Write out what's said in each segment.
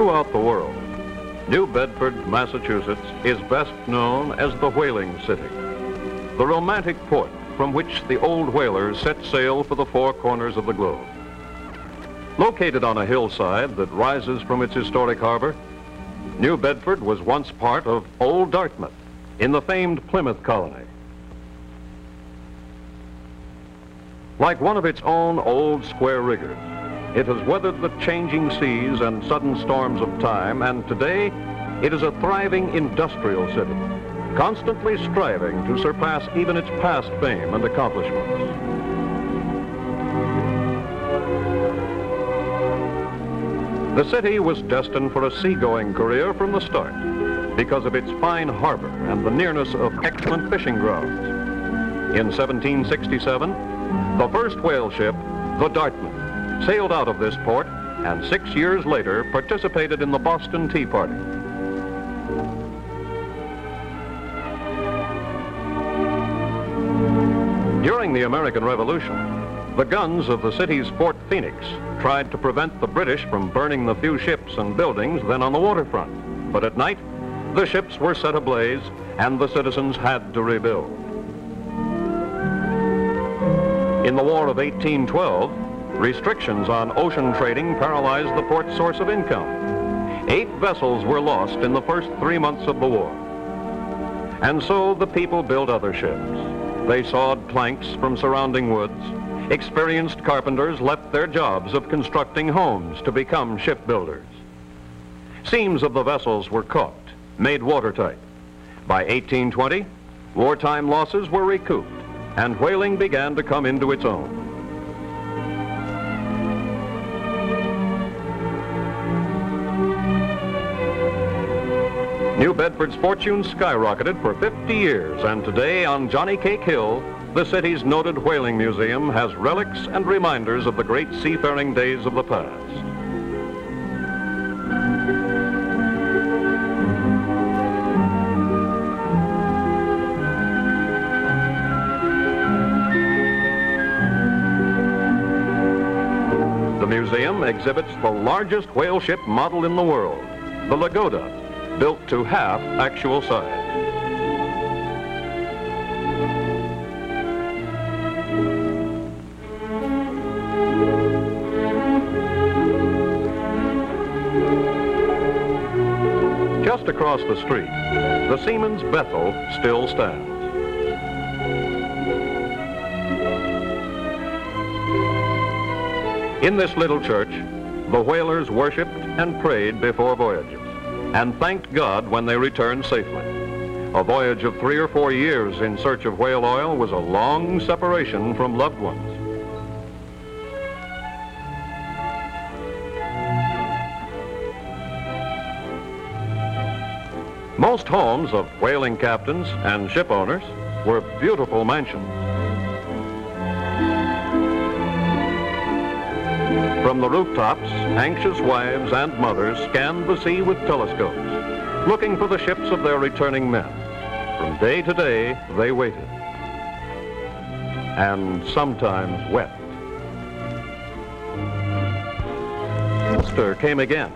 Throughout the world, New Bedford, Massachusetts is best known as the whaling city, the romantic port from which the old whalers set sail for the four corners of the globe. Located on a hillside that rises from its historic harbor, New Bedford was once part of Old Dartmouth in the famed Plymouth colony. Like one of its own old square riggers, it has weathered the changing seas and sudden storms of time, and today it is a thriving industrial city, constantly striving to surpass even its past fame and accomplishments. The city was destined for a seagoing career from the start because of its fine harbor and the nearness of excellent fishing grounds. In 1767, the first whale ship, the Dartmouth, sailed out of this port and 6 years later participated in the Boston Tea Party. During the American Revolution, the guns of the city's Fort Phoenix tried to prevent the British from burning the few ships and buildings then on the waterfront. But at night, the ships were set ablaze and the citizens had to rebuild. In the War of 1812, restrictions on ocean trading paralyzed the port's source of income. 8 vessels were lost in the first 3 months of the war. And so the people built other ships. They sawed planks from surrounding woods. Experienced carpenters left their jobs of constructing homes to become shipbuilders. Seams of the vessels were caulked, made watertight. By 1820, wartime losses were recouped, and whaling began to come into its own. New Bedford's fortune skyrocketed for 50 years, and today on Johnny Cake Hill, the city's noted whaling museum has relics and reminders of the great seafaring days of the past. The museum exhibits the largest whale ship model in the world, the Lagoda, built to half actual size. Just across the street, the Seamen's Bethel still stands. In this little church, the whalers worshipped and prayed before voyages, and thanked God when they returned safely. A voyage of 3 or 4 years in search of whale oil was a long separation from loved ones. Most homes of whaling captains and ship owners were beautiful mansions. From the rooftops, anxious wives and mothers scanned the sea with telescopes, looking for the ships of their returning men. From day to day, they waited, and sometimes wept. Ulster came again.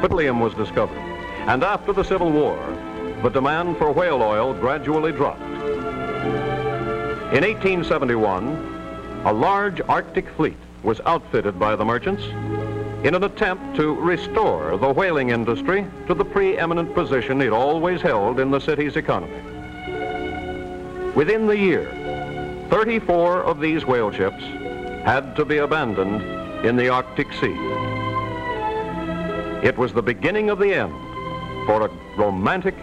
Petroleum was discovered, and after the Civil War, the demand for whale oil gradually dropped. In 1871, a large Arctic fleet was outfitted by the merchants in an attempt to restore the whaling industry to the preeminent position it always held in the city's economy. Within the year, 34 of these whale ships had to be abandoned in the Arctic Sea. It was the beginning of the end for a romantic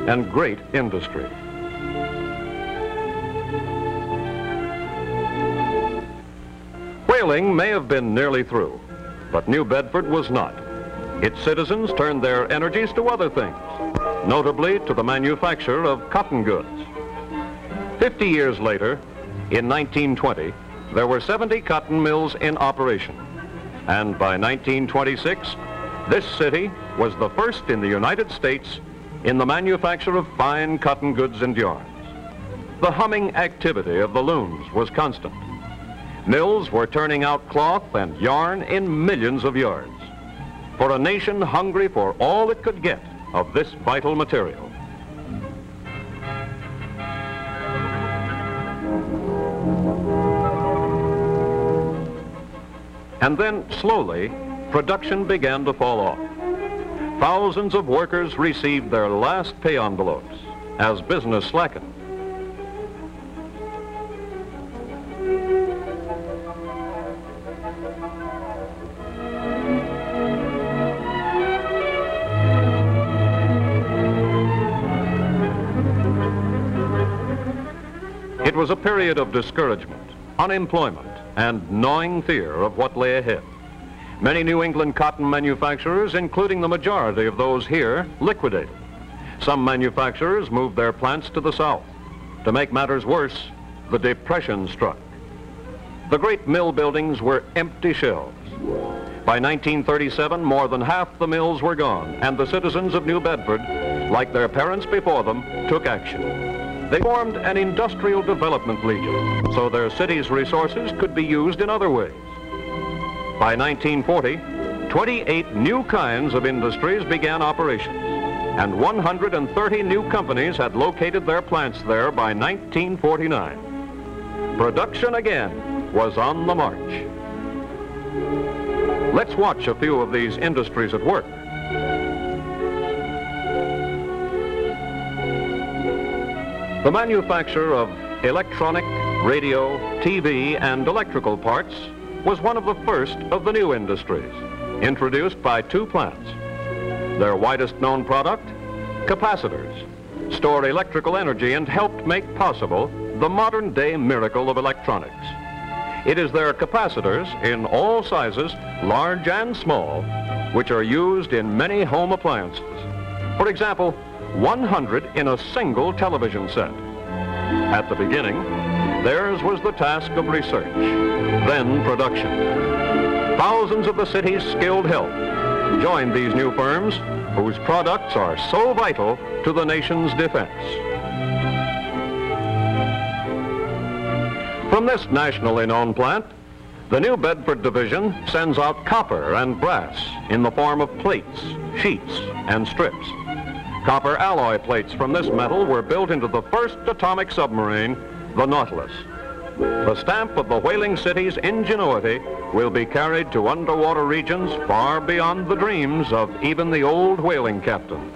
and great industry. Whaling may have been nearly through, but New Bedford was not. Its citizens turned their energies to other things, notably to the manufacture of cotton goods. 50 years later, in 1920, there were 70 cotton mills in operation, and by 1926, this city was the first in the United States in the manufacture of fine cotton goods and yarns. The humming activity of the looms was constant. Mills were turning out cloth and yarn in millions of yards. for a nation hungry for all it could get of this vital material. And then, slowly, production began to fall off. Thousands of workers received their last pay envelopes as business slackened. It was a period of discouragement, unemployment, and gnawing fear of what lay ahead. Many New England cotton manufacturers, including the majority of those here, liquidated. Some manufacturers moved their plants to the south. To make matters worse, the Depression struck. The great mill buildings were empty shells. By 1937, more than half the mills were gone, and the citizens of New Bedford, like their parents before them, took action. They formed an industrial development legion, so their city's resources could be used in other ways. By 1940, 28 new kinds of industries began operations, and 130 new companies had located their plants there by 1949. Production again was on the march. Let's watch a few of these industries at work. The manufacture of electronic, radio, TV, and electrical parts was one of the first of the new industries, introduced by two plants. Their widest known product, capacitors, store electrical energy and helped make possible the modern day miracle of electronics. It is their capacitors in all sizes, large and small, which are used in many home appliances. For example, 100 in a single television set. At the beginning, theirs was the task of research, then production. Thousands of the city's skilled help joined these new firms whose products are so vital to the nation's defense. From this nationally known plant, the New Bedford division sends out copper and brass in the form of plates, sheets, and strips. Copper alloy plates from this metal were built into the first atomic submarine, the Nautilus. The stamp of the whaling city's ingenuity will be carried to underwater regions far beyond the dreams of even the old whaling captains.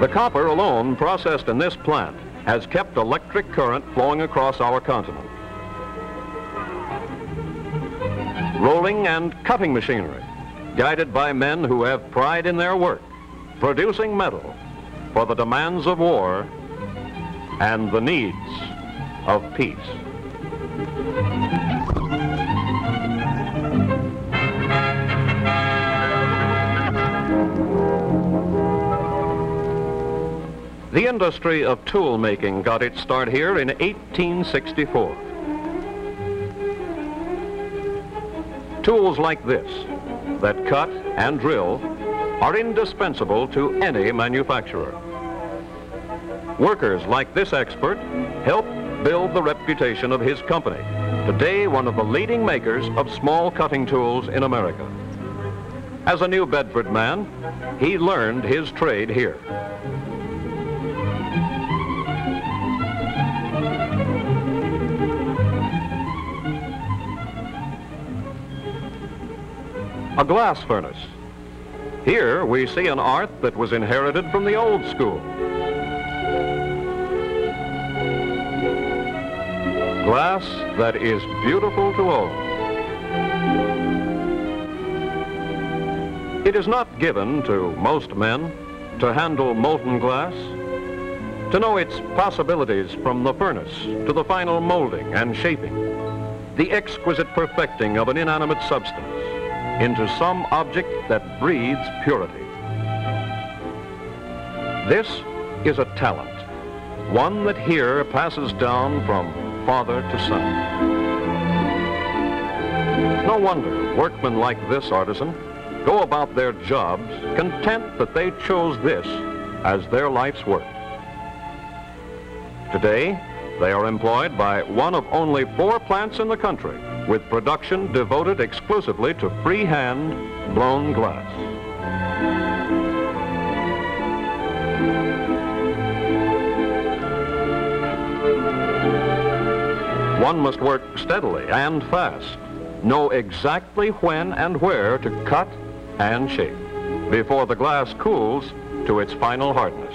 The copper alone processed in this plant has kept electric current flowing across our continent. Rolling and cutting machinery, guided by men who have pride in their work, producing metal for the demands of war and the needs of peace. The industry of tool making got its start here in 1864. Tools like this, that cut and drill, are indispensable to any manufacturer. Workers like this expert help build the reputation of his company, today one of the leading makers of small cutting tools in America. As a New Bedford man, he learned his trade here. A glass furnace. Here we see an art that was inherited from the old school. Glass that is beautiful to own. It is not given to most men to handle molten glass, to know its possibilities from the furnace to the final molding and shaping, the exquisite perfecting of an inanimate substance into some object that breathes purity. This is a talent, one that here passes down from father to son. No wonder workmen like this artisan go about their jobs content that they chose this as their life's work. Today, they are employed by one of only 4 plants in the country with production devoted exclusively to freehand blown glass. One must work steadily and fast, know exactly when and where to cut and shape before the glass cools to its final hardness.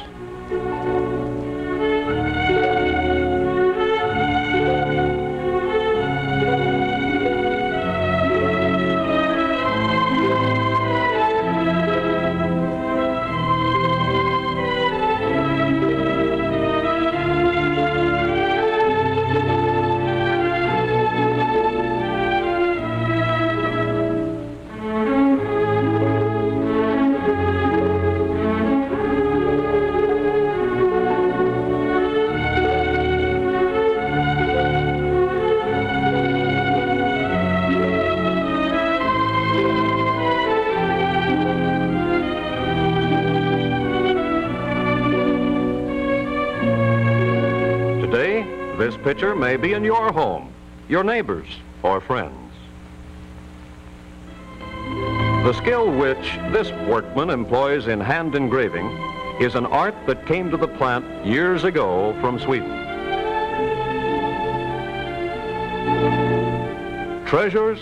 This picture may be in your home, your neighbors, or friends. The skill which this workman employs in hand engraving is an art that came to the plant years ago from Sweden. Treasures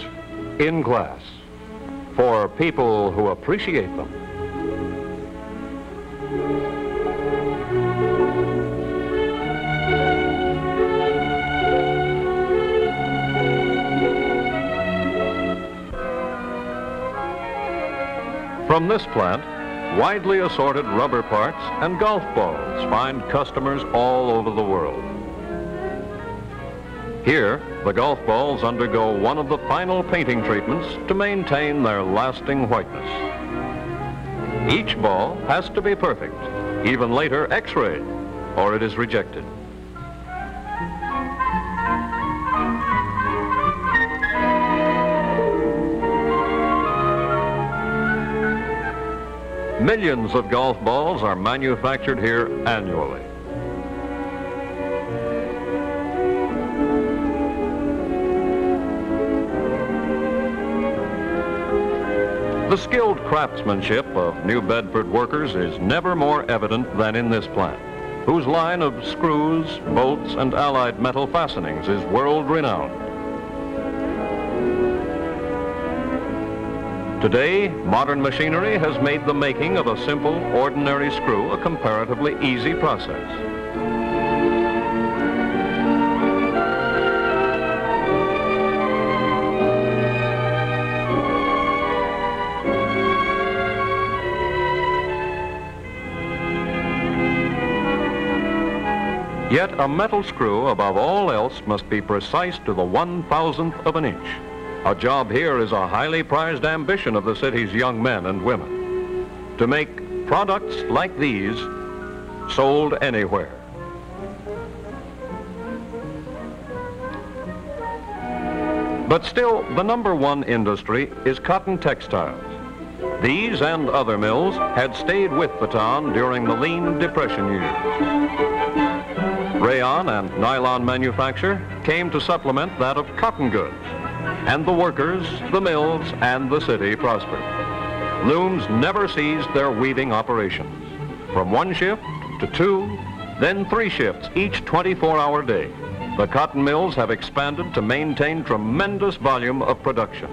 in glass for people who appreciate them. From this plant, widely assorted rubber parts and golf balls find customers all over the world. Here, the golf balls undergo one of the final painting treatments to maintain their lasting whiteness. Each ball has to be perfect, even later x-rayed, or it is rejected. Millions of golf balls are manufactured here annually. The skilled craftsmanship of New Bedford workers is never more evident than in this plant, whose line of screws, bolts, and allied metal fastenings is world-renowned. Today, modern machinery has made the making of a simple, ordinary screw a comparatively easy process. Yet a metal screw, above all else, must be precise to the 1,000th of an inch. A job here is a highly prized ambition of the city's young men and women, to make products like these sold anywhere. But still, the #1 industry is cotton textiles. These and other mills had stayed with the town during the lean Depression years. Rayon and nylon manufacture came to supplement that of cotton goods, and the workers, the mills, and the city prospered. Looms never ceased their weaving operations. From 1 shift to 2, then 3 shifts each 24-hour day. The cotton mills have expanded to maintain tremendous volume of production.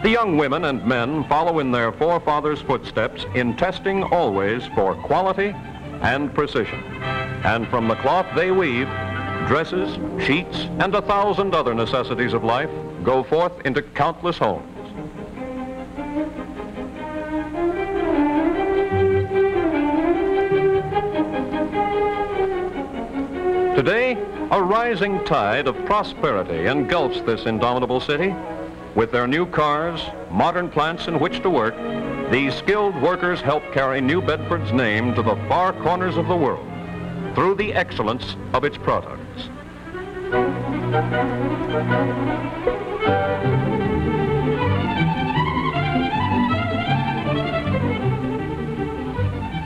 The young women and men follow in their forefathers' footsteps in testing always for quality and precision. And from the cloth they weave, dresses, sheets, and 1,000 other necessities of life go forth into countless homes. Today, a rising tide of prosperity engulfs this indomitable city. With their new cars, modern plants in which to work, these skilled workers help carry New Bedford's name to the far corners of the world through the excellence of its products.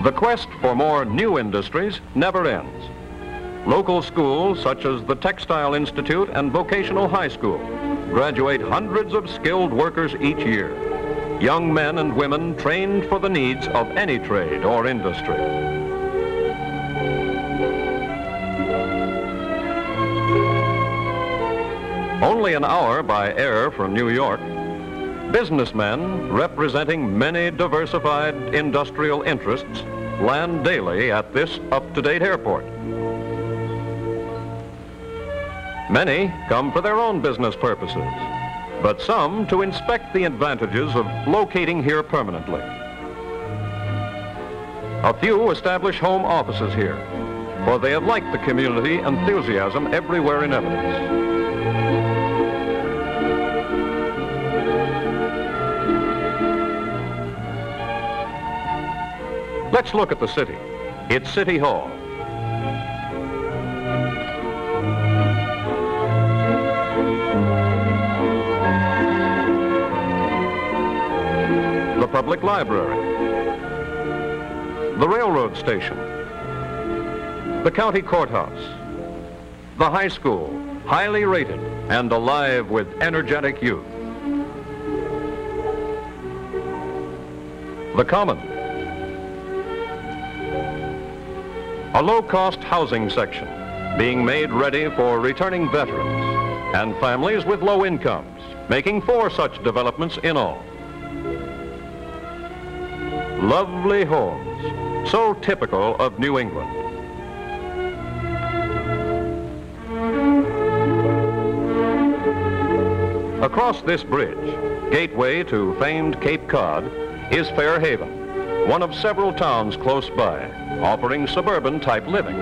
The quest for more new industries never ends. Local schools such as the Textile Institute and Vocational High School graduate hundreds of skilled workers each year, young men and women trained for the needs of any trade or industry. Only an hour by air from New York, businessmen representing many diversified industrial interests land daily at this up-to-date airport. Many come for their own business purposes, but some to inspect the advantages of locating here permanently. A few establish home offices here, for they have liked the community enthusiasm everywhere in evidence. Let's look at the city. It's City Hall. The public library. The railroad station. The county courthouse. The high school, highly rated and alive with energetic youth. The common. A low-cost housing section being made ready for returning veterans and families with low incomes, making 4 such developments in all. Lovely homes, so typical of New England. Across this bridge, gateway to famed Cape Cod, is Fair Haven, one of several towns close by, offering suburban-type living.